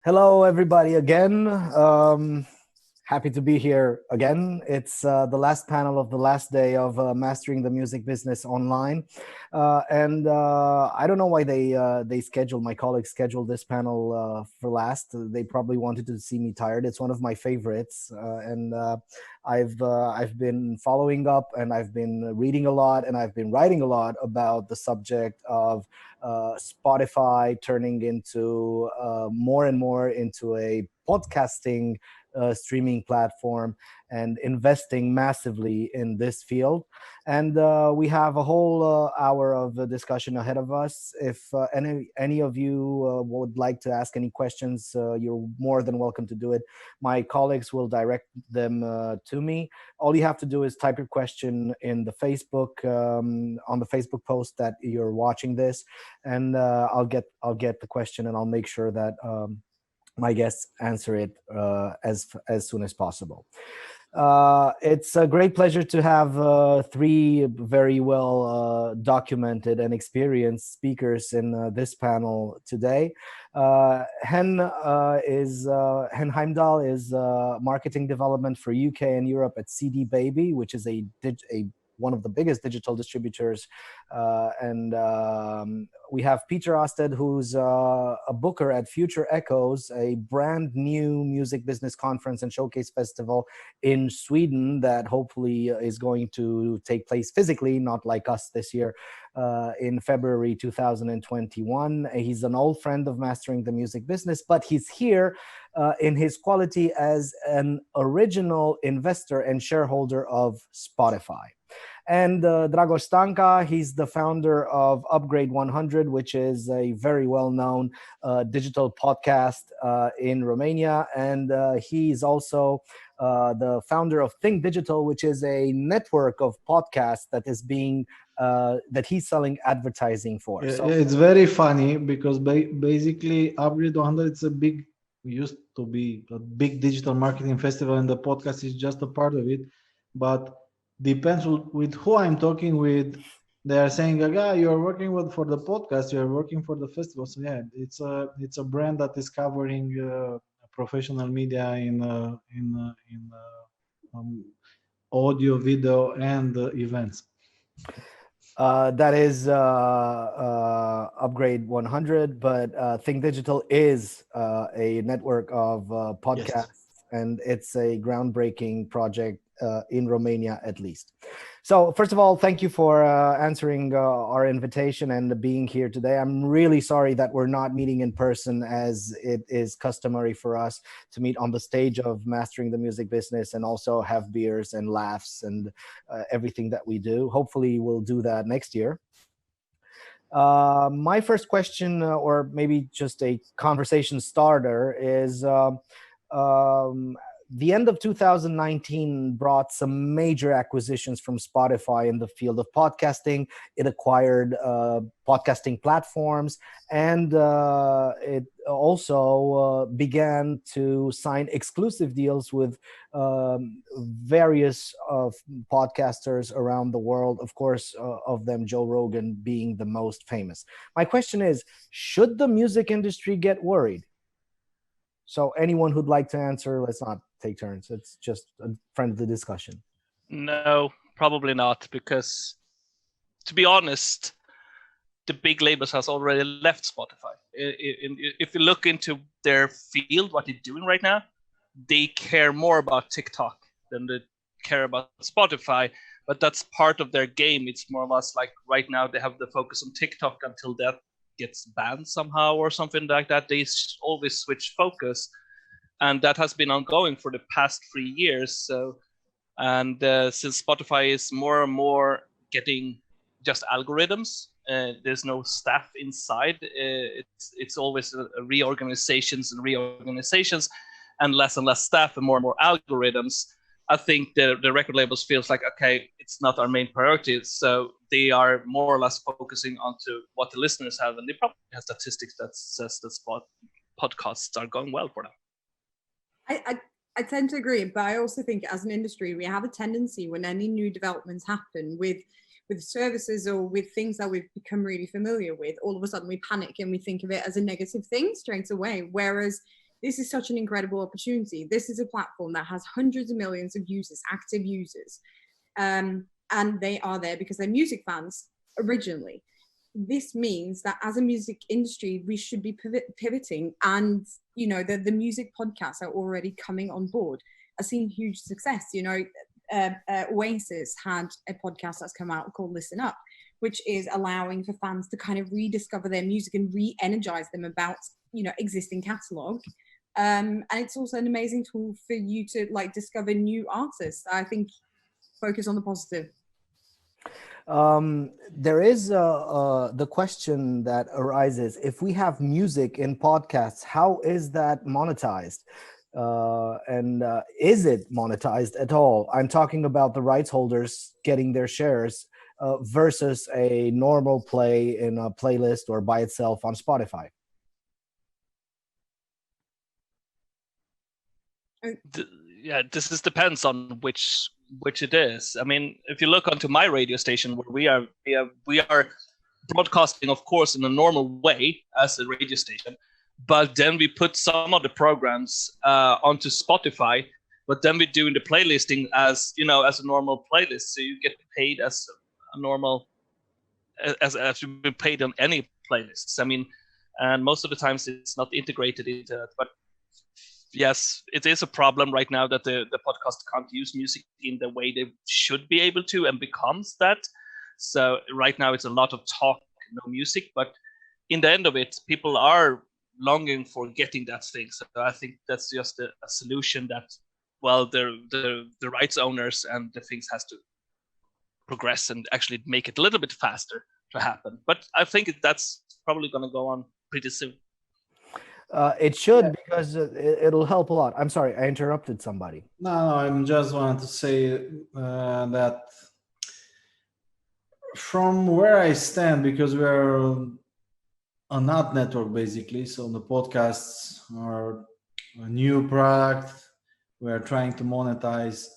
Hello, everybody, again. Happy to be here again. It's the last panel of the last day of Mastering the Music Business Online. And I don't know why they scheduled, my colleagues scheduled this panel for last. They probably wanted to see me tired. It's one of my favorites. And I've been following up, and I've been reading a lot, and I've been writing a lot about the subject of Spotify turning into more and more into a podcasting streaming platform and investing massively in this field. And we have a whole hour of discussion ahead of us. If any of you would like to ask any questions, you're more than welcome to do it. My colleagues will direct them to me. All you have to do is type your question in the Facebook on the Facebook post that you're watching this, and I'll get the question, and I'll make sure that my guests answer it as soon as possible. It's a great pleasure to have three very well documented and experienced speakers in this panel today. Hen Heimdal is marketing development for UK and Europe at CD Baby, which is a one of the biggest digital distributors. And we have Peter Osted, who's a booker at Future Echoes, a brand new music business conference and showcase festival in Sweden that hopefully is going to take place physically, not like us this year, in February 2021. He's an old friend of Mastering the Music Business, but he's here in his quality as an original investor and shareholder of Spotify. And Drago Stanka, he's the founder of Upgrade 100, which is a very well-known digital podcast in Romania. And he's also the founder of Think Digital, which is a network of podcasts that is being that he's selling advertising for. Yeah, So it's very funny because basically Upgrade 100 used to be a big digital marketing festival, and the podcast is just a part of it. But depends with who I'm talking with. They are saying, "Yeah, you're working for the podcast. You're working for the festival." So yeah, it's a brand that is covering professional media in audio, video, and events. that is Upgrade 100, but Think Digital is a network of podcasts, Yes. and it's a groundbreaking project in Romania, at least. So, first of all, thank you for answering our invitation and being here today. I'm really sorry that we're not meeting in person, as it is customary for us to meet on the stage of Mastering the Music Business and also have beers and laughs and everything that we do. Hopefully, we'll do that next year. My first question, or maybe just a conversation starter, is the end of 2019 brought some major acquisitions from Spotify in the field of podcasting. It acquired podcasting platforms, and it also began to sign exclusive deals with various podcasters around the world. Of course, of them, Joe Rogan being the most famous. My question is, should the music industry get worried? So anyone who'd like to answer, let's not take turns. It's just a friendly discussion. No, probably not, because to be honest, the big labels has already left Spotify. If you look into their field, what they're doing right now, they care more about TikTok than they care about Spotify. But that's part of their game. It's more or less like right now they have the focus on TikTok until that gets banned somehow or something like that. They always switch focus, and that has been ongoing for the past 3 years. So, and since Spotify is more and more getting just algorithms, there's no staff inside. It's always reorganizations and less staff and more algorithms. I think the record labels feels like, okay, it's not our main priority. So they are more or less focusing onto what the listeners have. And they probably have statistics that says that podcasts are going well for them. I tend to agree, but I also think as an industry, we have a tendency when any new developments happen with services or with things that we've become really familiar with, all of a sudden we panic and we think of it as a negative thing straight away. Whereas this is such an incredible opportunity. This is a platform that has hundreds of millions of users, active users, and they are there because they're music fans originally. This means that as a music industry, we should be pivoting, and the music podcasts are already coming on board. I've seen huge success. Oasis had a podcast that's come out called Listen Up, which is allowing for fans to kind of rediscover their music and re-energize them about existing catalog. And it's also an amazing tool for you to discover new artists. I think focus on the positive. There is the question that arises: if we have music in podcasts, how is that monetized? And is it monetized at all? I'm talking about the rights holders getting their shares versus a normal play in a playlist or by itself on Spotify. Yeah, this depends on which it is. I mean, if you look onto my radio station, where we are broadcasting, of course, in a normal way as a radio station, but then we put some of the programs onto Spotify, but then we're doing the playlisting as a normal playlist, so you get paid as a normal as you've been paid on any playlists. I mean, and most of the times it's not integrated into it, but yes, it is a problem right now that the podcast can't use music in the way they should be able to, and becomes that. So right now it's a lot of talk, no music, but in the end of it, people are longing for getting that thing. So I think that's just a solution that, well, the rights owners and the things has to progress and actually make it a little bit faster to happen. But I think that's probably going to go on pretty soon. It should, because it'll help a lot. I'm sorry, I interrupted somebody. No, I'm just wanted to say that from where I stand, because we're an ad network basically, so the podcasts are a new product we're trying to monetize.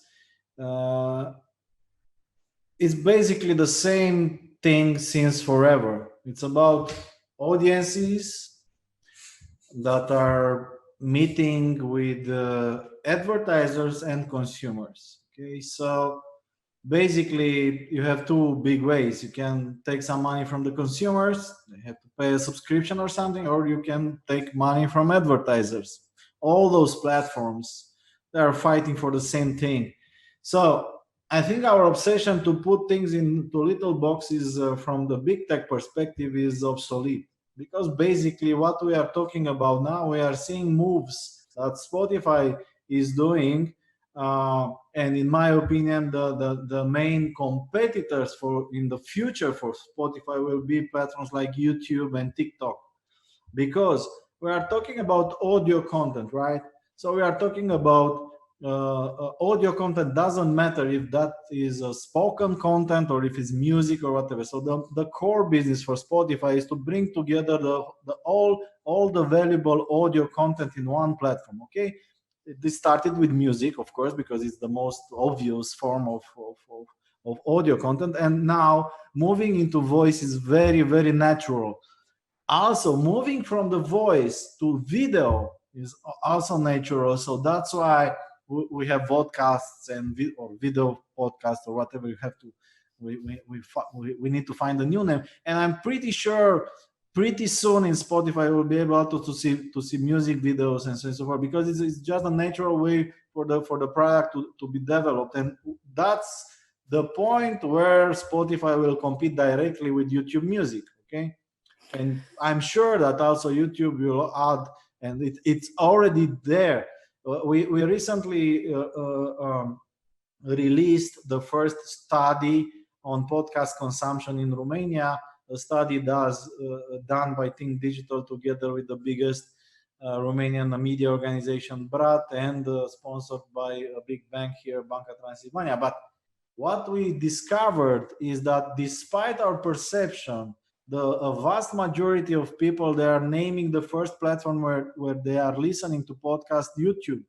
It's basically the same thing since forever. It's about audiences that are meeting with advertisers and consumers. Okay, so basically you have two big ways. You can take some money from the consumers, they have to pay a subscription or something, or you can take money from advertisers. All those platforms, they are fighting for the same thing. So I think our obsession to put things into little boxes from the big tech perspective is obsolete, because basically what we are talking about now, we are seeing moves that Spotify is doing. And in my opinion, the main competitors in the future for Spotify will be platforms like YouTube and TikTok, because we are talking about audio content, right? So we are talking about audio content. Doesn't matter if that is a spoken content or if it's music or whatever. So the core business for Spotify is to bring together all the valuable audio content in one platform. Okay, this started with music, of course, because it's the most obvious form of audio content, and now moving into voice is very, very natural. Also, moving from the voice to video is also natural. So that's why we have podcasts or video podcasts or whatever you have to. We need to find a new name, and I'm pretty sure pretty soon in Spotify we'll be able to see music videos and so forth, because it's just a natural way for the product to be developed, and that's the point where Spotify will compete directly with YouTube Music. Okay. And I'm sure that also YouTube will add, and it's already there. We recently released the first study on podcast consumption in Romania, a study done by Think Digital together with the biggest Romanian media organization, BRAT, and sponsored by a big bank here, Banca Transilvania. But what we discovered is that despite our perception, a vast majority of people, they are naming the first platform where they are listening to podcast YouTube.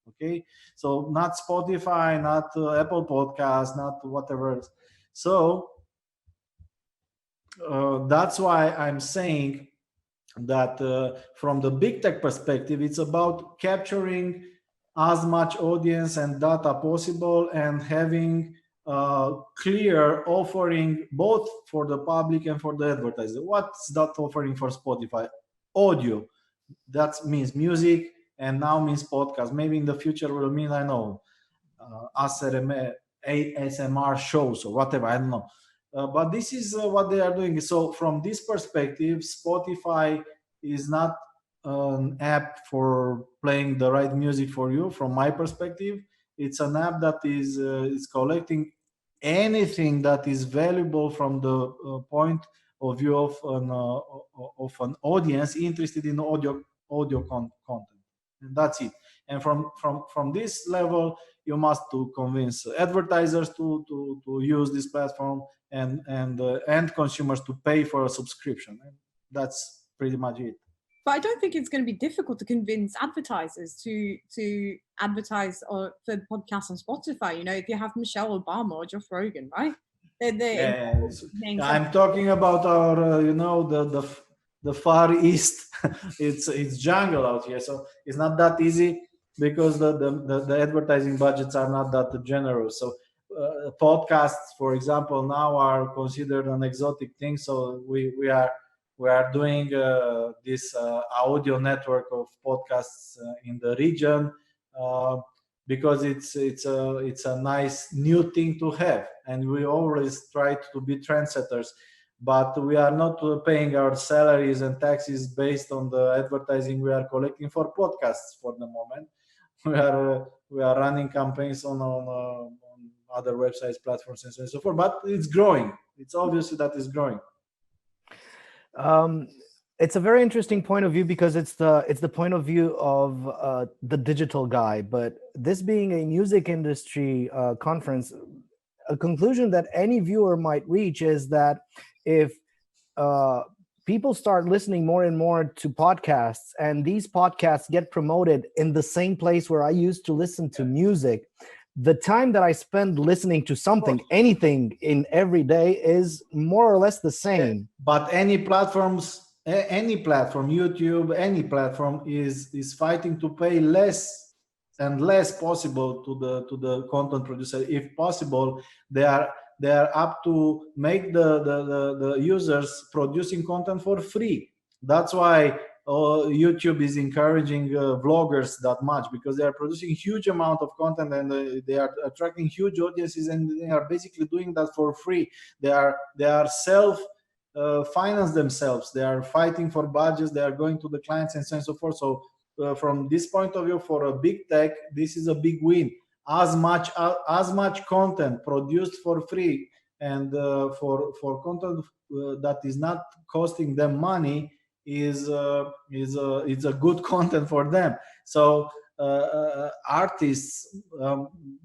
Okay, so not Spotify, not Apple Podcasts, not whatever else. So that's why I'm saying that from the big tech perspective, it's about capturing as much audience and data possible and having clear offering both for the public and for the advertiser. What's that offering for Spotify? Audio. That means music, and now means podcast. Maybe in the future will mean, I know, ASMR shows or whatever, I don't know. But this is what they are doing. So from this perspective, Spotify is not an app for playing the right music for you. From my perspective, it's an app that is collecting anything that is valuable from the point of view of an audience interested in audio content, and that's it. And from this level, you must to convince advertisers to use this platform, and end consumers to pay for a subscription. And that's pretty much it. But I don't think it's going to be difficult to convince advertisers to advertise for podcasts on Spotify. You know, if you have Michelle Obama or Josh Rogan, right? Yes. I'm talking about our, the Far East. it's jungle out here, so it's not that easy because the advertising budgets are not that generous. So podcasts, for example, now are considered an exotic thing. So we are doing this audio network of podcasts in the region because it's a nice new thing to have, and we always try to be trendsetters. But we are not paying our salaries and taxes based on the advertising we are collecting for podcasts for the moment. We are running campaigns on other websites, platforms, and so on and so forth. But it's growing. It's obviously that it's growing. It's a very interesting point of view because it's the point of view of the digital guy. But this being a music industry conference, a conclusion that any viewer might reach is that if people start listening more and more to podcasts, and these podcasts get promoted in the same place where I used to listen to music, the time that I spend listening to something, anything in every day, is more or less the same. But any platform, YouTube, any platform is fighting to pay less and less possible to the content producer. If possible, they are up to make the users producing content for free. That's why YouTube is encouraging vloggers that much, because they are producing huge amount of content, and they are attracting huge audiences, and they are basically doing that for free. They are self finance themselves. They are fighting for budgets. They are going to the clients and so on and so forth. So from this point of view, for a big tech, this is a big win. As much content produced for free, and for content that is not costing them money, is a good content for them. So artists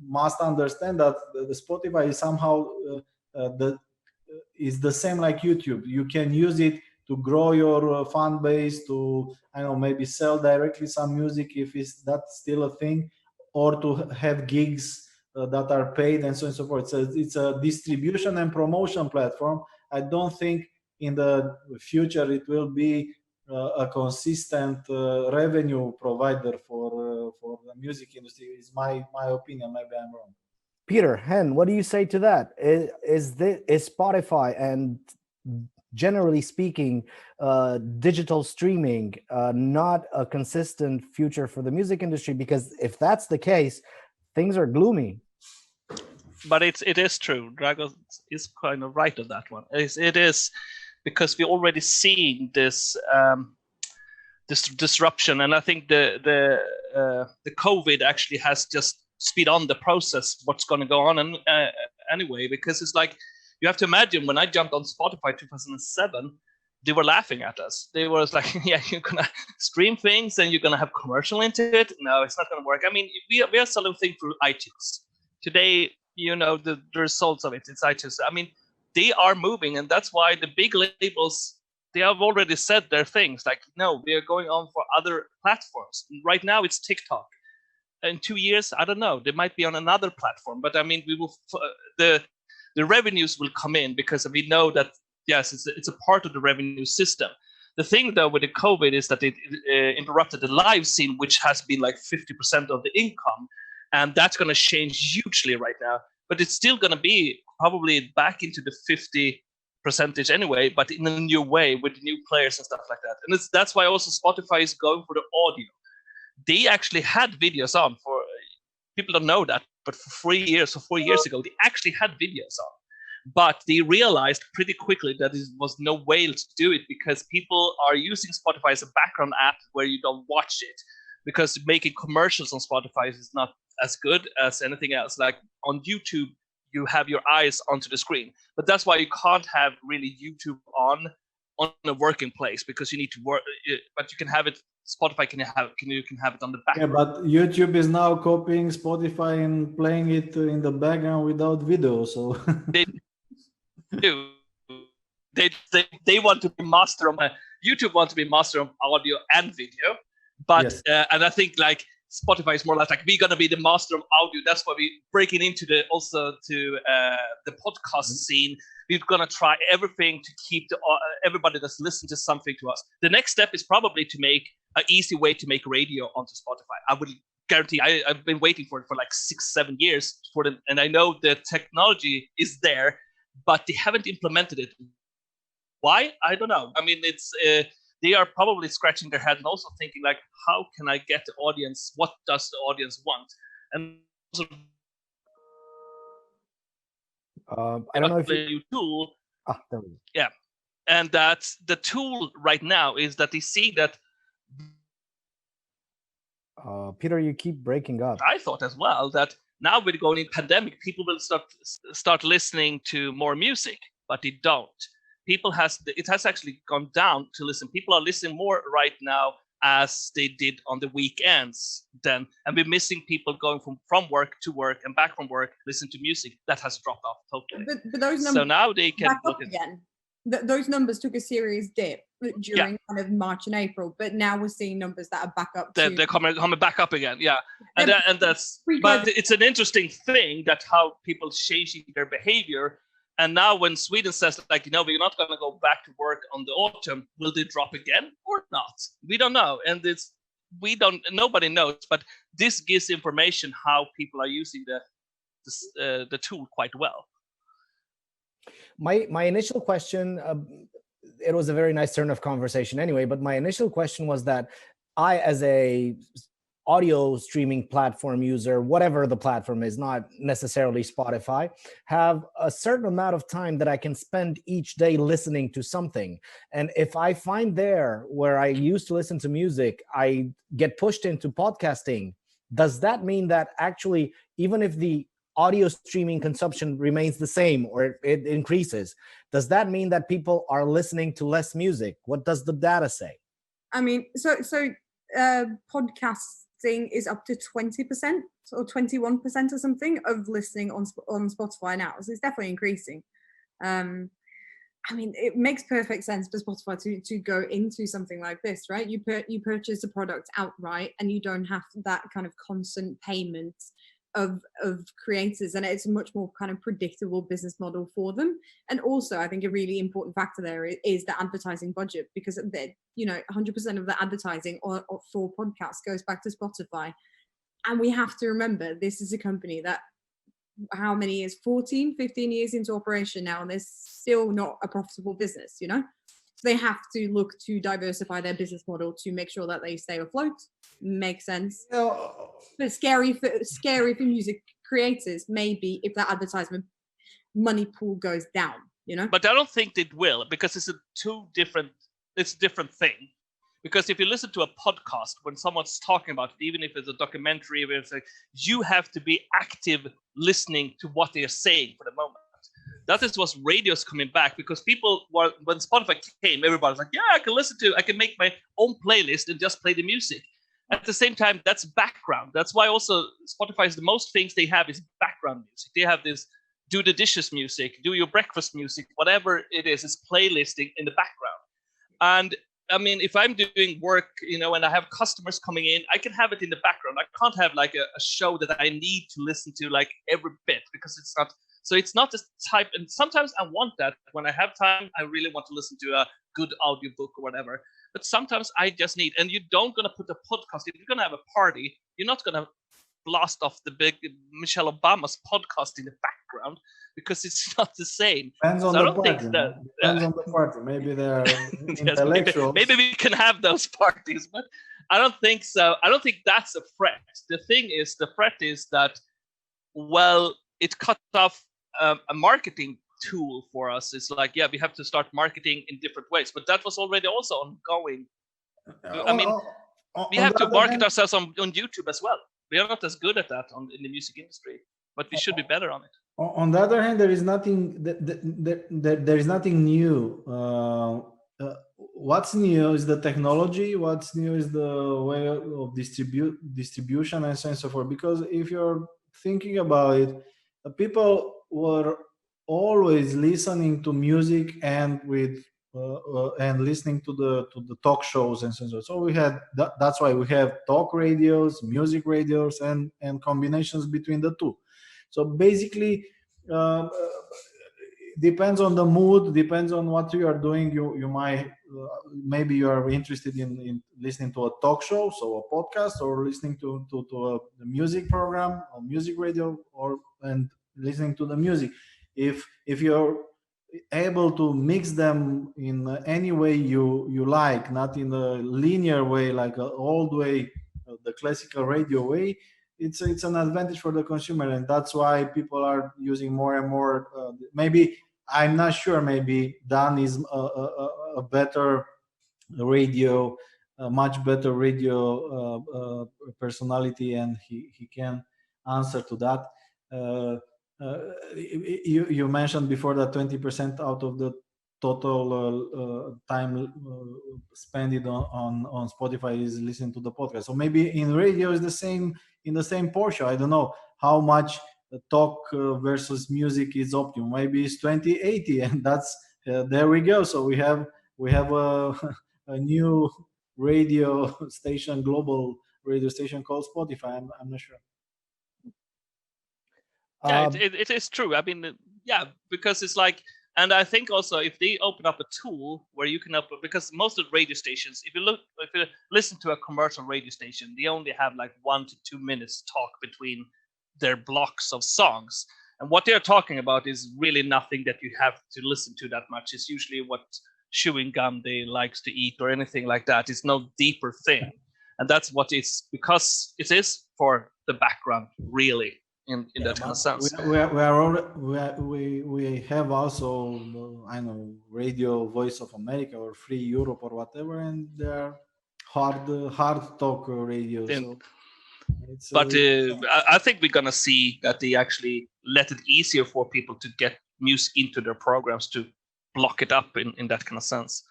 must understand that the Spotify is somehow is the same like YouTube. You can use it to grow your fan base, to, I don't know, maybe sell directly some music if that's still a thing, or to have gigs that are paid, and so on and so forth. So it's a distribution and promotion platform. I don't think in the future it will be a consistent revenue provider for the music industry. Is my opinion. Maybe I'm wrong. Peter, Hen, what do you say to that? Is Spotify, and generally speaking, digital streaming not a consistent future for the music industry? Because if that's the case, things are gloomy. But it is true. Drago is kind of right on that one. It is, because we're already seeing this this disruption, and I think the COVID actually has just speed on the process. What's going to go on, and anyway, because it's like, you have to imagine, when I jumped on Spotify 2007, they were laughing at us. They were like, yeah, you're gonna stream things and you're gonna have commercial into it. No, it's not gonna work. I mean, we are selling things through iTunes today. The results of it's iTunes. I mean, they are moving, and that's why the big labels, they have already said their things like, no, we are going on for other platforms. Right now it's TikTok. In 2 years, I don't know, they might be on another platform. But I mean, we will the revenues will come in, because we know that, yes, it's a part of the revenue system. The thing though with the COVID is that it interrupted the live scene, which has been like 50% of the income, and that's going to change hugely right now. But it's still going to be probably back into the 50% anyway, but in a new way with new players and stuff like that. And that's why also Spotify is going for the audio. They actually had videos on for people don't know that, but for 4 years ago, they actually had videos on. But they realized pretty quickly that there was no way to do it because people are using Spotify as a background app where you don't watch it, because making commercials on Spotify is not as good as anything else. Like on YouTube, you have your eyes onto the screen, but that's why you can't have really YouTube on a working place, because you need to work. But you can have it. Spotify can have it on the background. Yeah, but YouTube is now copying Spotify and playing it in the background without video. So They do. They want to be master of YouTube wants to be master of audio and video, but Yes. And I think like Spotify is more like we're gonna be the master of audio. That's why we're breaking into the podcast scene. We're gonna try everything to keep everybody that's listening to something to us. The next step is probably to make an easy way to make radio onto Spotify. I would guarantee. I've been waiting for it for like 6-7 years for them, and I know the technology is there, but they haven't implemented it. Why? I don't know. I mean, it's they are probably scratching their head and also thinking like, how can I get the audience? What does the audience want? And also, I don't know if you tool. there we go. Yeah, and that's the tool right now is that they see that. Peter, you keep breaking up. I thought as well that now with going in pandemic, people will start listening to more music, but they don't. It has actually gone down to listen. People are listening more right now as they did on the weekends then, and we're missing people going from work to work and back from work, listen to music. That has dropped off totally. But those numbers So now they can back look up at again. Those numbers took a serious dip during kind of March and April, but now we're seeing numbers that are back up. They're coming back up again, yeah. And that's pre-COVID. but it's an interesting thing that how people changing their behavior. And now when Sweden says like, we're not going to go back to work on the autumn, will they drop again or not? We don't know, and nobody knows. But this gives information how people are using the tool quite well. My initial question, it was a very nice turn of conversation anyway, but my initial question was that I, as a audio streaming platform user, whatever the platform is, not necessarily Spotify, have a certain amount of time that I can spend each day listening to something. And if I find there where I used to listen to music, I get pushed into podcasting, does that mean that actually, even if the audio streaming consumption remains the same or it increases, does that mean that people are listening to less music? What does the data say? I mean, so podcasting is up to 20% or 21% or something of listening on Spotify now. So it's definitely increasing. I mean, it makes perfect sense for Spotify to go into something like this, right? You purchase a product outright and you don't have that kind of constant payment of creators, and it's a much more kind of predictable business model for them. And also, I think a really important factor there is the advertising budget, because 100% of the advertising for podcasts goes back to Spotify. And we have to remember, this is a company that, how many years, 15 years into operation now, and they're still not a profitable business, So they have to look to diversify their business model to make sure that they stay afloat. Makes sense. But scary for music creators, maybe, if that advertisement money pool goes down, But I don't think it will, because it's a different thing. Because if you listen to a podcast, when someone's talking about it, even if it's a documentary, where it's like, you have to be active listening to what they are saying for the moment. That is what radio's coming back, because when Spotify came, everybody's like, yeah, I can make my own playlist and just play the music. At the same time, that's background. That's why also Spotify is the most things they have is background music. They have this do the dishes music, do your breakfast music, whatever it is playlisting in the background. And I mean, if I'm doing work, and I have customers coming in, I can have it in the background. I can't have like a show that I need to listen to like every bit, because it's not. So it's not this type. And sometimes I want that when I have time. I really want to listen to a good audiobook or whatever. But sometimes I just need, and you don't gonna put a podcast. If you're gonna have a party, you're not gonna blast off the big Michelle Obama's podcast in the background because it's not the same. Depends on So I the don't think party. that Depends on the party. Maybe they're yes, intellectuals. maybe we can have those parties, but I don't think so. I don't think that's a threat. The threat is that, well, it cut off a marketing tool for us. It's like, yeah, we have to start marketing in different ways, but that was already also ongoing. I mean, we have to market ourselves on YouTube as well. We are not as good at that in the music industry, but we should be better on it. On the other hand, there is nothing there is nothing new. What's new is the technology. What's new is the way of distribution and so on and so forth. Because if you're thinking about it, people were always listening to music and and listening to the talk shows and so on. So we had that's why we have talk radios, music radios, and combinations between the two. So basically, depends on the mood, depends on what you are doing. You might maybe you are interested in listening to a talk show, so a podcast, or listening to a music program, or music radio, and listening to the music. If you're able to mix them in any way you like, not in a linear way like an old way, the classical radio way, it's an advantage for the consumer, and that's why people are using more and more. Maybe I'm not sure. Maybe Dan is a better radio, a much better radio personality, and he can answer to that. You mentioned before that 20% out of the total time spent on Spotify is listening to the podcast. So maybe in radio is the same, in the same portion. I don't know how much talk versus music is optimum. Maybe it's 20/80, and that's there we go. So we have a new radio station, global radio station called Spotify. I'm not sure. Yeah, it is true. I mean, yeah, because it's like, and I think also if they open up a tool where you can upload, because most of the radio stations, if you listen to a commercial radio station, they only have like 1 to 2 minutes talk between their blocks of songs, and what they're talking about is really nothing that you have to listen to that much. It's usually what chewing gum they likes to eat or anything like that. It's no deeper thing, and that's what it's, because it is for the background, really. In that kind of sense, we have also, I know, Radio Voice of America or Free Europe or whatever, and they're hard talk radio. So I think we're gonna see that they actually let it easier for people to get music into their programs, to block it up in that kind of sense.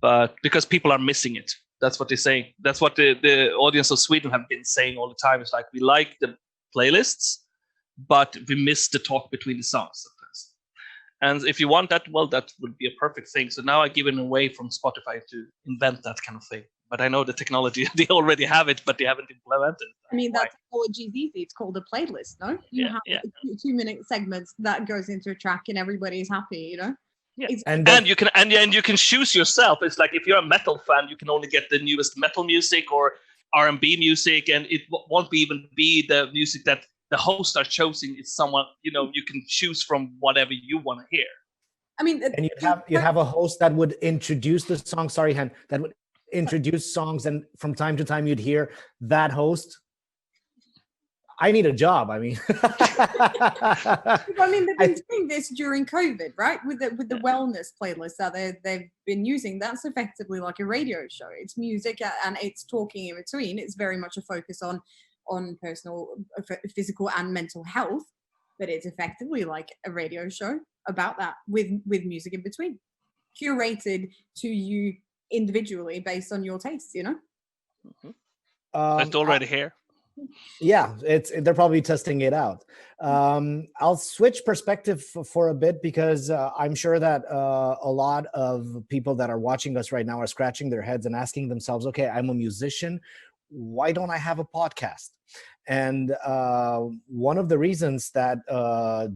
But because people are missing it, that's what they say. That's what the audience of Sweden have been saying all the time. It's like, we like the playlists, but we miss the talk between the songs sometimes. And if you want that, well, that would be a perfect thing. So now I've given away from Spotify to invent that kind of thing. But I know the technology, they already have it, but they haven't implemented it. I mean, that technology is easy. It's called a playlist, no? You have 2-minute segments that goes into a track and everybody's happy, you know? Yeah. And you can choose yourself. It's like, if you're a metal fan, you can only get the newest metal music or R&B music, and it won't even be the music that the hosts are choosing. It's someone, you can choose from whatever you want to hear. I mean, and you have a host that would introduce the song. Sorry, Han, that would introduce songs, and from time to time you'd hear that host. I need a job. I mean, they've been doing this during COVID, right? With the wellness playlist that they've been using. That's effectively like a radio show. It's music and it's talking in between. It's very much a focus on personal, physical, and mental health, but it's effectively like a radio show about that with music in between, curated to you individually based on your tastes. Mm-hmm. It's already here. Yeah, they're probably testing it out. I'll switch perspective for a bit, because I'm sure that a lot of people that are watching us right now are scratching their heads and asking themselves, okay, I'm a musician. why don't I have a podcast? And one of the reasons that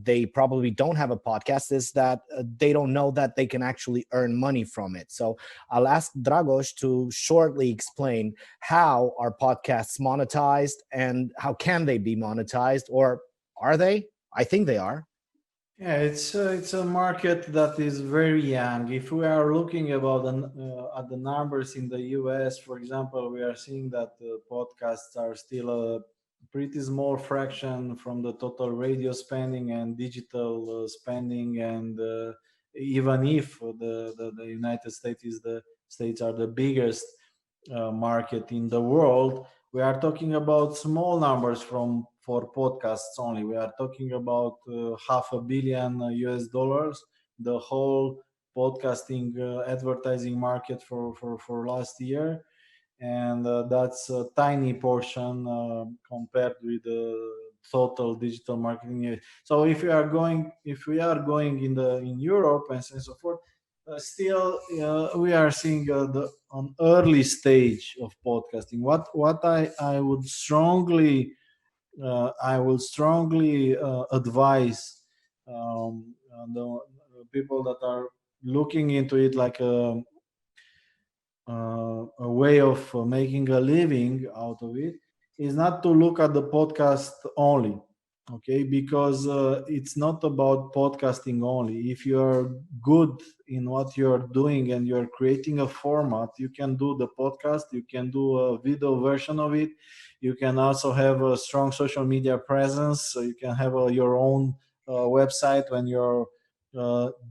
they probably don't have a podcast is that they don't know that they can actually earn money from it. So I'll ask Dragos to shortly explain how are podcasts monetized and how can they be monetized, or are they? I think they are. Yeah, it's a market that is very young. If we are looking about at the numbers in the US, for example, we are seeing that podcasts are still a pretty small fraction from the total radio spending and digital spending. And even if the United States is the states are the biggest market in the world, we are talking about small numbers from for podcasts only. We are talking about $500 million US, the whole podcasting advertising market for last year, and that's a tiny portion compared with the total digital marketing. So if we are going in Europe and so forth, still we are seeing an early stage of podcasting. What I would strongly advise the people that are looking into it like a way of making a living out of it is not to look at the podcast only, okay, because it's not about podcasting only. If you're good in what you're doing and you're creating a format, you can do the podcast, you can do a video version of it, you can also have a strong social media presence, so you can have your own website when you're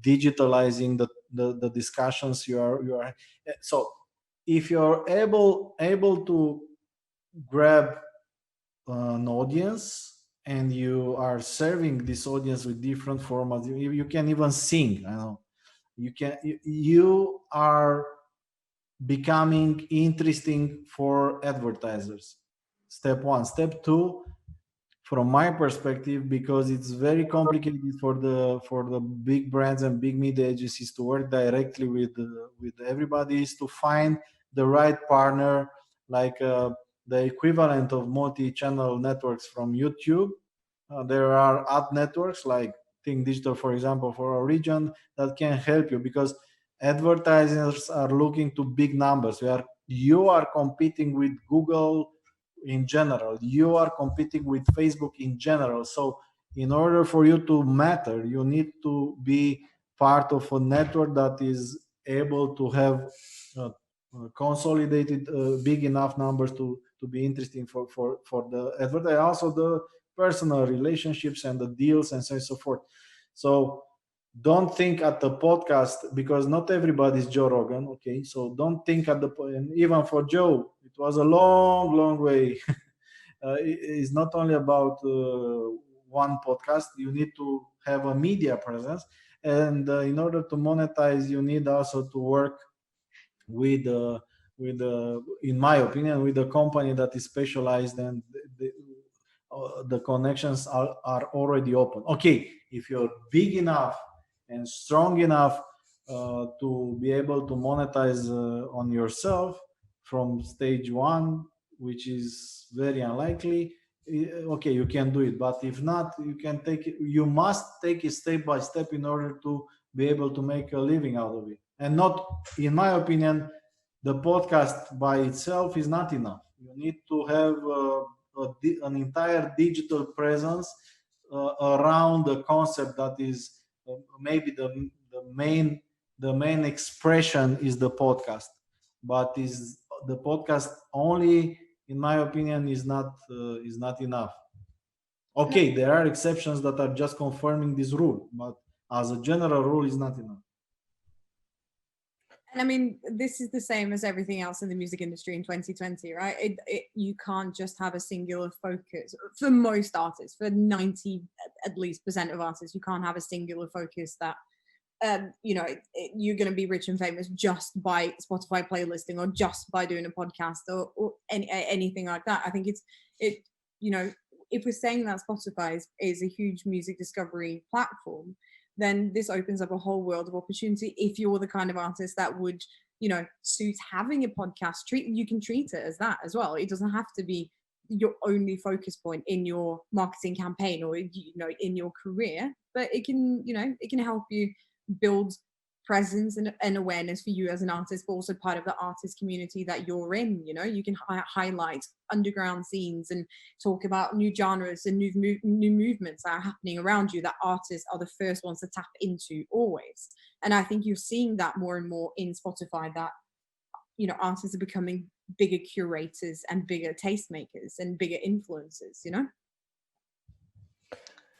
digitalizing the discussions you are so if you're able to grab an audience and you are serving this audience with different formats, you can even sing, I know, you are becoming interesting for advertisers. Step one. Step two, from my perspective, because it's very complicated for the big brands and big media agencies to work directly with everybody, is to find the right partner, like the equivalent of multi-channel networks from YouTube. There are ad networks like Think Digital, for example, for a region, that can help you, because advertisers are looking to big numbers. You are competing with Google in general, you are competing with Facebook in general. So in order for you to matter, you need to be part of a network that is able to have consolidated big enough numbers to be interesting for the advertiser, also the personal relationships and the deals and so on and so forth. So don't think at the podcast, because not everybody is Joe Rogan, okay? So don't think at and even for Joe, it was a long way. It's not only about one podcast. You need to have a media presence, and in order to monetize, you need also to work with in my opinion, with a company that is specialized, and the connections are already open. Okay, if you're big enough and strong enough to be able to monetize on yourself from stage one, which is very unlikely, okay, you can do it. But if not, you must take it step by step in order to be able to make a living out of it. And not, in my opinion, the podcast by itself is not enough. You need to have an entire digital presence around the concept that is maybe the main expression is the podcast, but is the podcast only, in my opinion, is not enough. Okay, there are exceptions that are just confirming this rule, but as a general rule, is not enough. And I mean, this is the same as everything else in the music industry in 2020, right? You can't just have a singular focus. For most artists, for 90 at least percent of artists, you can't have a singular focus that you're going to be rich and famous just by Spotify playlisting or just by doing a podcast or anything like that. I think if we're saying that Spotify is a huge music discovery platform, then this opens up a whole world of opportunity if you're the kind of artist that would suits having a podcast. You can treat it as that as well. It doesn't have to be your only focus point in your marketing campaign or in your career, but it can help you build presence and awareness for you as an artist, but also part of the artist community that you're in. You can highlight underground scenes and talk about new genres and new movements that are happening around you that artists are the first ones to tap into always. And I think you're seeing that more and more in Spotify, that artists are becoming bigger curators and bigger tastemakers and bigger influencers.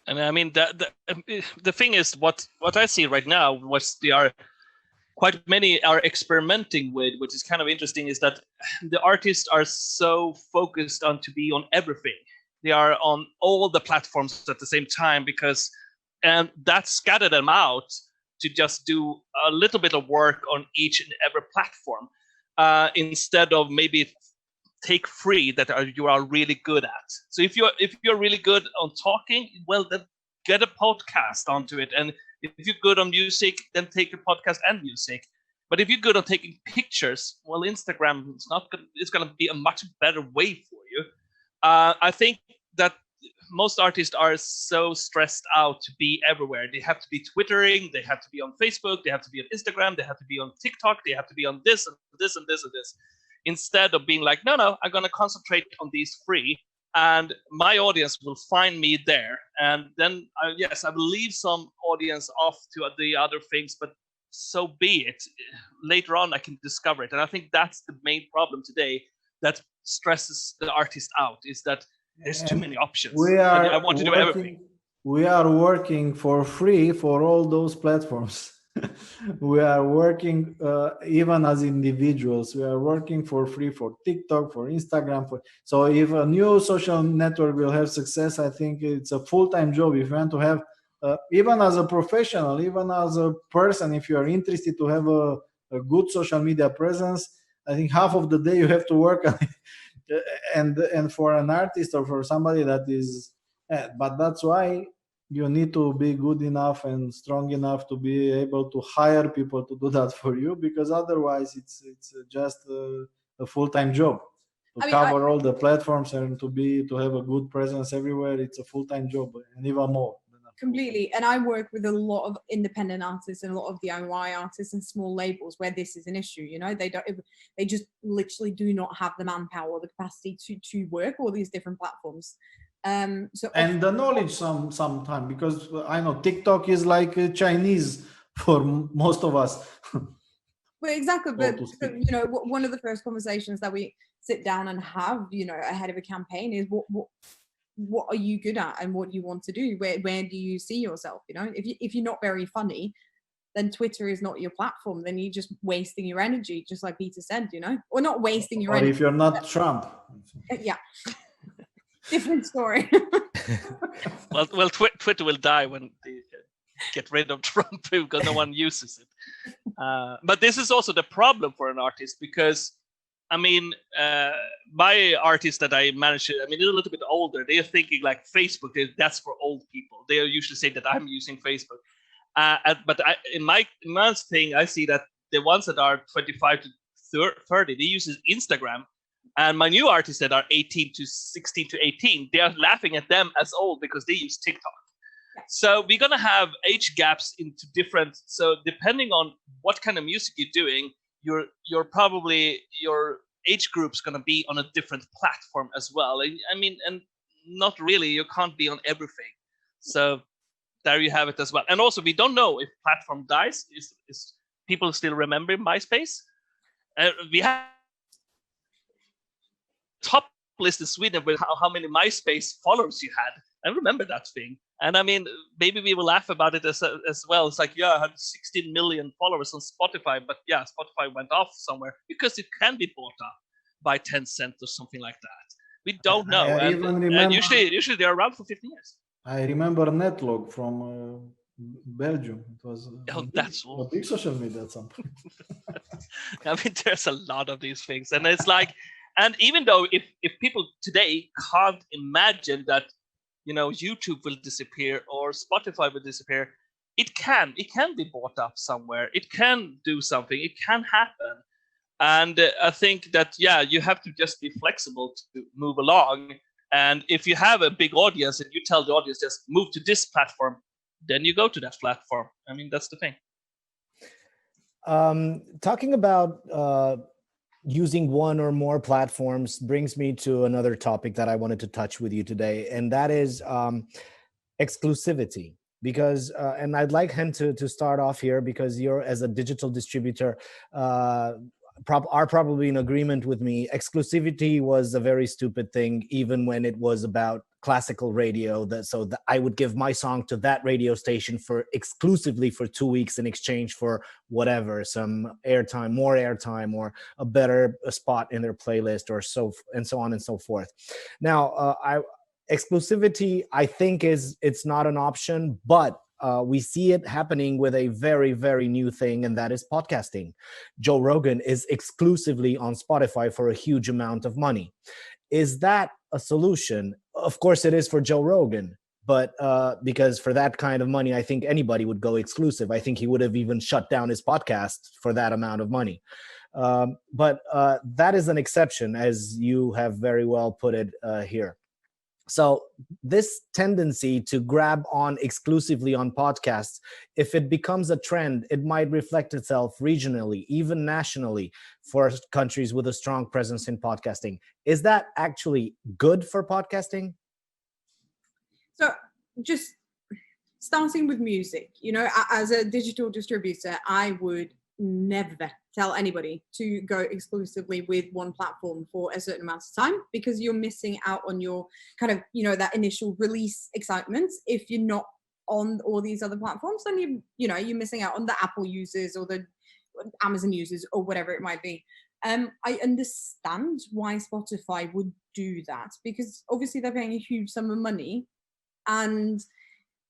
And I mean, the thing is, what I see right now, what they are quite many are experimenting with, which is kind of interesting, is that the artists are so focused on to be on everything. They are on all the platforms at the same time, and that scattered them out to just do a little bit of work on each and every platform, instead of maybe take three that you are really good at. So if you're really good on talking, well, then get a podcast onto it. And if you're good on music, then take a podcast and music. But if you're good on taking pictures, well, Instagram is going to be a much better way for you. I think that most artists are so stressed out to be everywhere. They have to be Twittering, they have to be on Facebook, they have to be on Instagram, they have to be on TikTok, they have to be on this and this and this and this. Instead of being like, no, I'm going to concentrate on these three, and my audience will find me there. And then, I will leave some audience off to the other things, but so be it. Later on, I can discover it. And I think that's the main problem today that stresses the artist out, is that there's too many options. I want to do everything. We are working for free for all those platforms. We are working even as individuals. We are working for free for TikTok, for Instagram. So if a new social network will have success, I think it's a full-time job. If you want to have, even as a professional, even as a person, if you are interested to have a good social media presence, I think half of the day you have to work on it. And for an artist or for somebody that is, but that's why you need to be good enough and strong enough to be able to hire people to do that for you, because otherwise it's just a full-time job to cover all the platforms and to have a good presence everywhere. It's a full-time job, and even more. Completely. And I work with a lot of independent artists and a lot of DIY artists and small labels where this is an issue. They just literally do not have the manpower or the capacity to work all these different platforms. And the knowledge sometime, because I know TikTok is like Chinese for most of us. Well, exactly. But one of the first conversations that we sit down and have, ahead of a campaign is what are you good at and what do you want to do? Where do you see yourself? If you're not very funny, then Twitter is not your platform. Then you're just wasting your energy, just like Peter said, or not wasting your energy. Or if you're not Trump. Yeah. Different story. well, Twitter will die when they get rid of Trump because no one uses it. But this is also the problem for an artist, because my artists that I manage, they're a little bit older. They are thinking like Facebook, that's for old people. They are usually saying that I'm using Facebook. But in my thing, I see that the ones that are 25 to 30, they use Instagram. And my new artists that are 16 to 18, they are laughing at them as old because they use TikTok. So we're going to have age gaps into different. So depending on what kind of music you're doing, you're probably, your age group's going to be on a different platform as well. And not really, you can't be on everything. So there you have it as well. And also, we don't know if platform dies. Is people still remember MySpace? We have top list in Sweden with how many MySpace followers you had. I remember that thing. And maybe we will laugh about it as well. It's like, I had 16 million followers on Spotify, but Spotify went off somewhere because it can be bought up by Tencent or something like that. We don't know. And usually they're around for 15 years. I remember Netlog from Belgium. It was a big social media at some point. There's a lot of these things. And it's like, and even though if people today can't imagine that, YouTube will disappear or Spotify will disappear, it can be bought up somewhere. It can do something. It can happen. And I think that, yeah, you have to just be flexible to move along. And if you have a big audience and you tell the audience just move to this platform, then you go to that platform. I mean, that's the thing. Talking about using one or more platforms brings me to another topic that I wanted to touch with you today, and that is exclusivity. Because and I'd like him to start off here, because you're, as a digital distributor, are probably in agreement with me. Exclusivity was a very stupid thing, even when it was about classical radio. So I would give my song to that radio station for exclusively for 2 weeks in exchange for whatever, some airtime, more airtime, or a better spot in their playlist, or so on and so forth. Now, exclusivity, I think, it's not an option, but we see it happening with a very, very new thing, and that is podcasting. Joe Rogan is exclusively on Spotify for a huge amount of money. Is that a solution? Of course it is for Joe Rogan, but because for that kind of money, I think anybody would go exclusive. I think he would have even shut down his podcast for that amount of money. But that is an exception, as you have very well put it here. So this tendency to grab on exclusively on podcasts, if it becomes a trend, it might reflect itself regionally, even nationally, for countries with a strong presence in podcasting. Is that actually good for podcasting? So just starting with music, as a digital distributor, I would never tell anybody to go exclusively with one platform for a certain amount of time, because you're missing out on your kind of, that initial release excitement. If you're not on all these other platforms, then you're missing out on the Apple users or the Amazon users or whatever it might be. I understand why Spotify would do that, because obviously they're paying a huge sum of money. And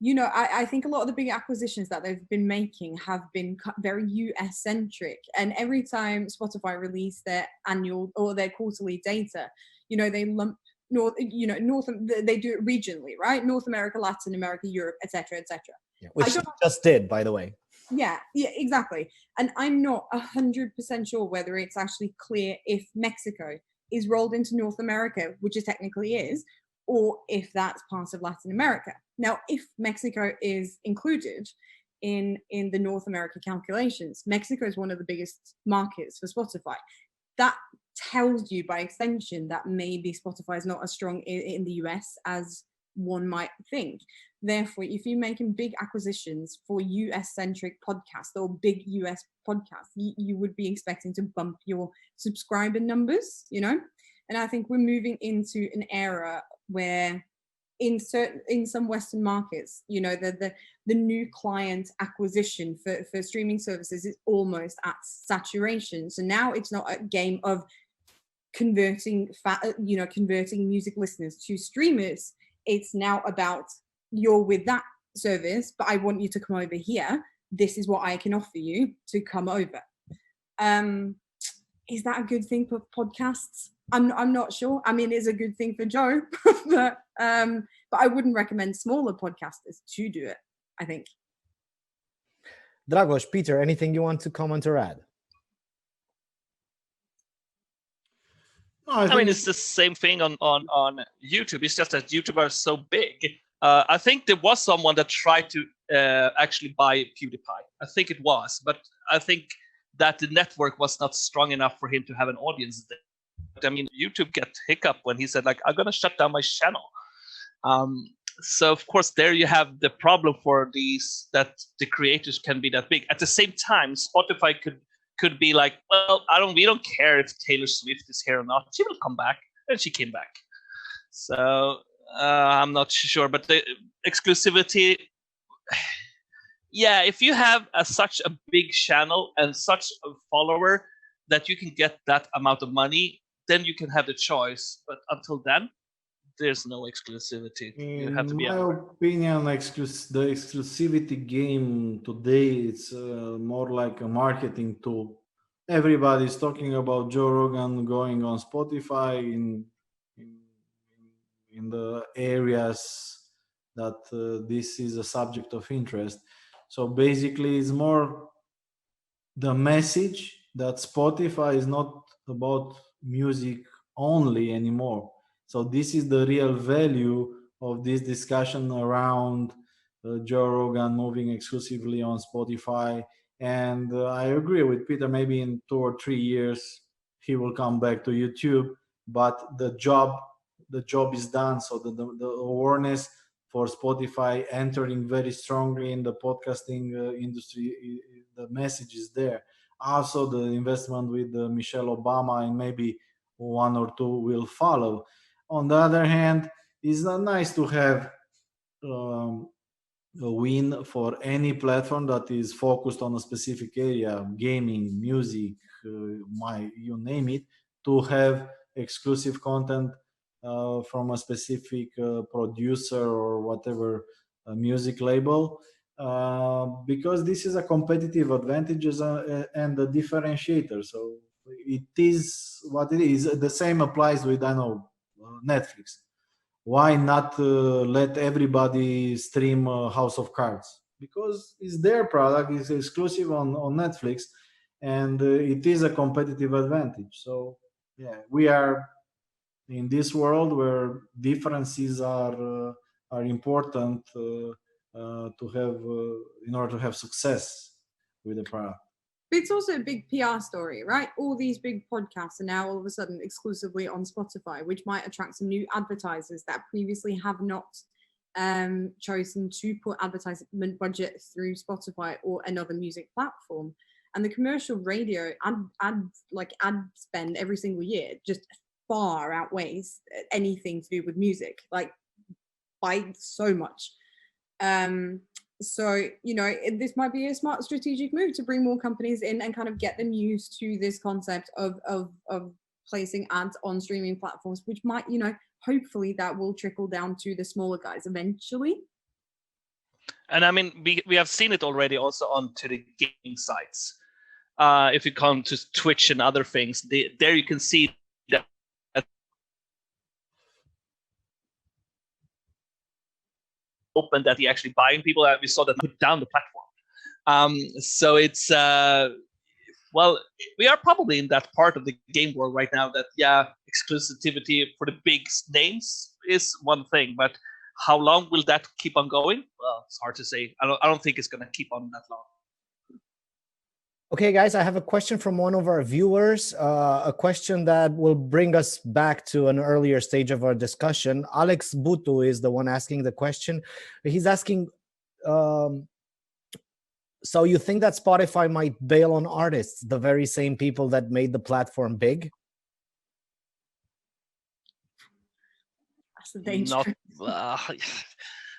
I think a lot of the big acquisitions that they've been making have been very US centric. And every time Spotify release their annual or their quarterly data, they lump North, they do it regionally, right? North America, Latin America, Europe, etc., etc. Yeah, which just did, by the way. Yeah, exactly. And I'm not 100% sure whether it's actually clear if Mexico is rolled into North America, which it technically is, or if that's part of Latin America. Now, if Mexico is included in the North America calculations, Mexico is one of the biggest markets for Spotify. That tells you by extension that maybe Spotify is not as strong in the US as one might think. Therefore, if you're making big acquisitions for US-centric podcasts or big US podcasts, you would be expecting to bump your subscriber numbers, And I think we're moving into an era where in some Western markets, the new client acquisition for streaming services is almost at saturation. So now it's not a game of converting music listeners to streamers. It's now about, you're with that service, but I want you to come over here. This is what I can offer you to come over. Is that a good thing for podcasts? I'm not sure. I mean, it's a good thing for Joe, but I wouldn't recommend smaller podcasters to do it, I think. Dragos, Peter, anything you want to comment or add? I mean, it's the same thing on YouTube. It's just that YouTube are so big. I think there was someone that tried to actually buy PewDiePie. I think it was, but I think that the network was not strong enough for him to have an audience there. I mean, YouTube got hiccup when he said, like, I'm going to shut down my channel. So, of course, there you have the problem for these, that the creators can be that big. At the same time, Spotify could be like, well, we don't care if Taylor Swift is here or not. She will come back. And she came back. So I'm not sure. But the exclusivity, yeah, if you have such a big channel and such a follower that you can get that amount of money, then you can have the choice. But until then, there's no exclusivity. You have to be. In my opinion, the exclusivity game today, it's more like a marketing tool. Everybody's talking about Joe Rogan going on Spotify in the areas that this is a subject of interest. So basically, it's more the message that Spotify is not about music only anymore. So this is the real value of this discussion around Joe Rogan moving exclusively on Spotify. And I agree with Peter. Maybe in 2 or 3 years he will come back to YouTube, but the job is done. So the awareness for Spotify entering very strongly in the podcasting industry, the message is there. Also, the investment with Michelle Obama, and maybe one or two will follow. On the other hand, it's not nice to have um, a win for any platform that is focused on a specific area, gaming, music, you name it, to have exclusive content from a specific producer or whatever music label, because this is a competitive advantage and a differentiator. So it is what it is. The same applies with, I know, Netflix. Why not let everybody stream House of Cards? Because it's their product, it's exclusive on Netflix, and it is a competitive advantage. So yeah, we are in this world where differences are important to have in order to have success with the product. But it's also a big PR story, right? All these big podcasts are now all of a sudden exclusively on Spotify, which might attract some new advertisers that previously have not chosen to put advertisement budget through Spotify or another music platform. And the commercial radio ad spend every single year just far outweighs anything to do with music, like by so much. So, this might be a smart strategic move to bring more companies in and kind of get them used to this concept of placing ads on streaming platforms, which might, hopefully that will trickle down to the smaller guys eventually. And I mean, we have seen it already also onto the gaming sites. If you come to Twitch and other things, there you can see that open, that he actually buying people. We saw that put down the platform. So it's well, we are probably in that part of the game world right now that exclusivity for the big names is one thing, but how long will that keep on going? Well, it's hard to say. I don't think it's going to keep on that long. Okay, guys, I have a question from one of our viewers, a question that will bring us back to an earlier stage of our discussion. Alex Butu is the one asking the question. He's asking, so you think that Spotify might bail on artists, the very same people that made the platform big? That's the danger.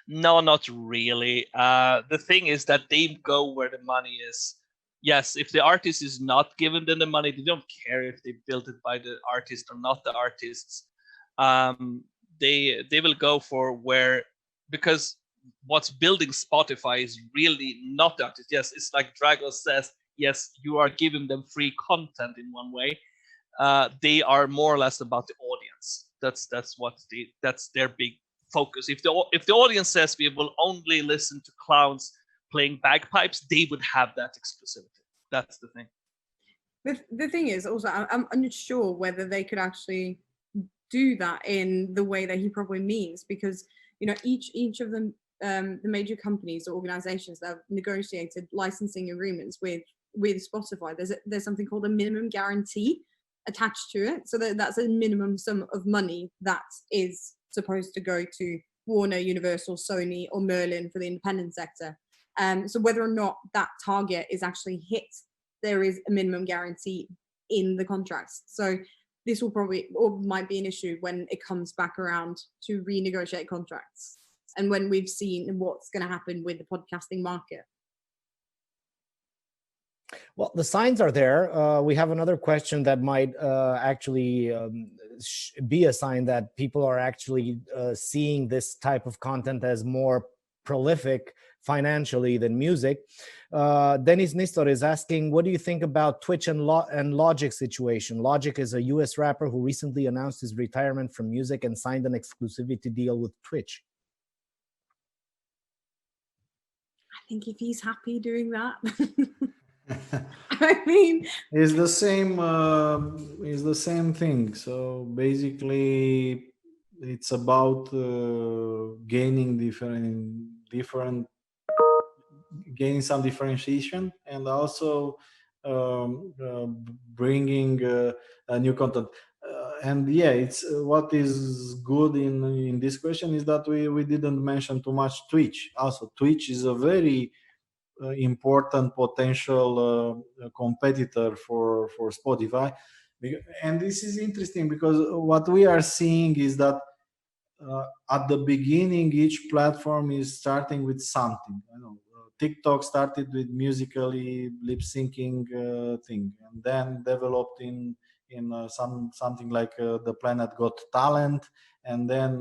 No, not really. The thing is that they go where the money is. Yes, if the artist is not giving them the money, they don't care if they built it by the artist or not the artists. They will go for where, because what's building Spotify is really not the artist. Yes, it's like Drago says, yes, you are giving them free content in one way. They are more or less about the audience. That's their big focus. If the audience says we will only listen to clowns playing bagpipes, they would have that exclusivity. That's the thing. The thing is also, I'm unsure whether they could actually do that in the way that he probably means, because each of them, the major companies or organizations that have negotiated licensing agreements with Spotify, there's something called a minimum guarantee attached to it. So that's a minimum sum of money that is supposed to go to Warner, Universal, Sony, or Merlin for the independent sector. So whether or not that target is actually hit, there is a minimum guarantee in the contracts. So this will probably, or might be, an issue when it comes back around to renegotiate contracts, and when we've seen what's going to happen with the podcasting market. Well, the signs are there. We have another question that might actually be a sign that people are actually seeing this type of content as more prolific financially than music. Denis Nistor is asking, what do you think about Twitch and Logic situation? Logic is a US rapper who recently announced his retirement from music and signed an exclusivity deal with Twitch. I think if he's happy doing that. I mean, It's the same. It's the same thing. So basically, it's about gaining gaining some differentiation, and also bringing a new content. And yeah, it's what is good in this question is that we didn't mention too much Twitch. Also, Twitch is a very important potential competitor for Spotify. And this is interesting because what we are seeing is that at the beginning, each platform is starting with something. I know TikTok started with musically lip syncing thing, and then developed in something like the Planet Got Talent, and then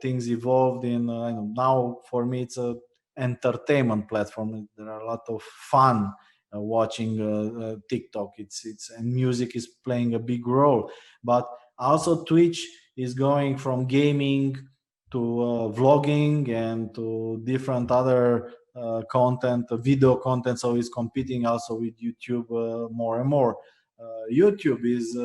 things evolved in. I know now for me it's a entertainment platform. There are a lot of fun watching TikTok. It's and music is playing a big role, but also Twitch is going from gaming to vlogging and to different other content, video content. So it's competing also with YouTube more and more. YouTube is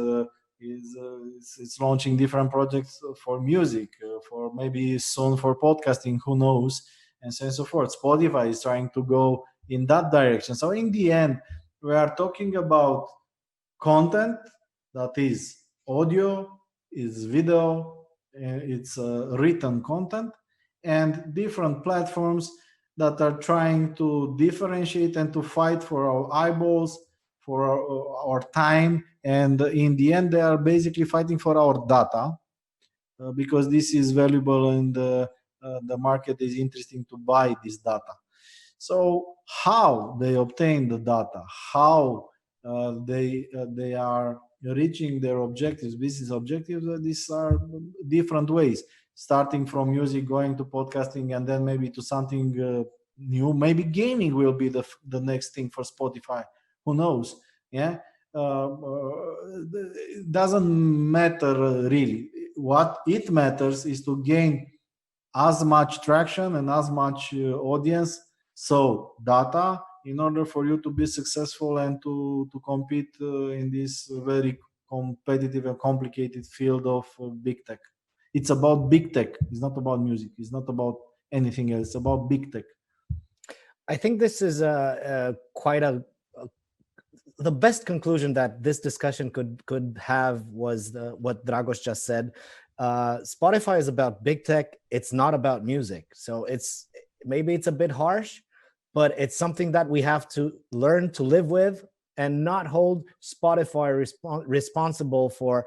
launching different projects for music, for maybe soon for podcasting, who knows, and so on and so forth. Spotify is trying to go in that direction. So in the end, we are talking about content that is audio, is video, it's written content, and different platforms that are trying to differentiate and to fight for our eyeballs, for our time, and in the end they are basically fighting for our data, because this is valuable and the market is interesting to buy this data. So how they obtain the data, how they are reaching their objectives, business objectives, these are different ways, starting from music, going to podcasting, and then maybe to something new. Maybe gaming will be the next thing for Spotify, who knows. Yeah. It doesn't matter really. What it matters is to gain as much traction and as much audience, so data, in order for you to be successful and to compete in this very competitive and complicated field of big tech. It's about big tech. It's not about music. It's not about anything else. It's about big tech. I think this is quite the best conclusion that this discussion could have was what Dragos just said. Spotify is about big tech. It's not about music. So maybe it's a bit harsh, but it's something that we have to learn to live with and not hold Spotify responsible for,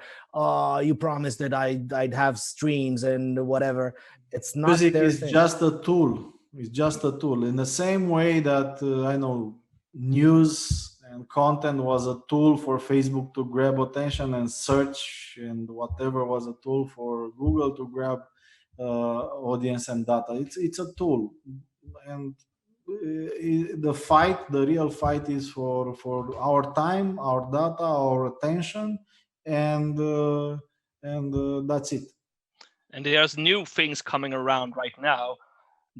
you promised that I'd have streams and whatever. It's not music their is thing. just a tool. It's just a tool. In the same way that I know news and content was a tool for Facebook to grab attention, and search and whatever was a tool for Google to grab audience and data. It's a tool, and the real fight is for our time, our data, our attention, and that's it. And there's new things coming around right now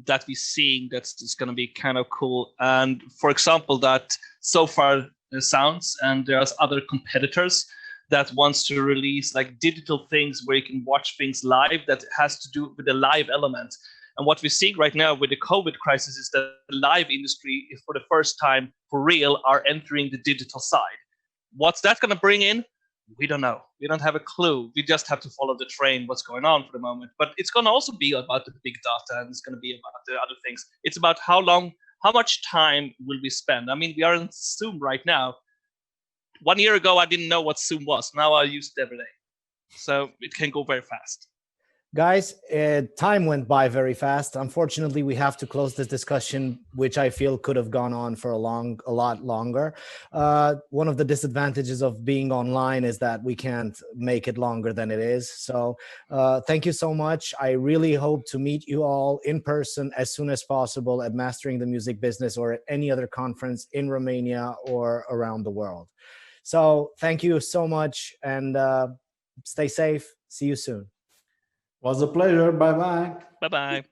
that we're seeing that's going to be kind of cool. And for example, that so far sounds, and there's other competitors that wants to release like digital things where you can watch things live that has to do with the live element. And what we're seeing right now with the COVID crisis is that the live industry is for the first time for real are entering the digital side. What's that going to bring in? We don't know. We don't have a clue. We just have to follow the train, what's going on for the moment. But it's going to also be about the big data, and it's going to be about the other things. It's about how much time will we spend? I mean, we are on Zoom right now. 1 year ago, I didn't know what Zoom was. Now I use it every day. So it can go very fast. Guys, time went by very fast. Unfortunately, we have to close this discussion, which I feel could have gone on for a lot longer. One of the disadvantages of being online is that we can't make it longer than it is. So thank you so much. I really hope to meet you all in person as soon as possible at Mastering the Music Business or at any other conference in Romania or around the world. So thank you so much, and stay safe. See you soon. Was a pleasure. Bye bye. Bye-bye.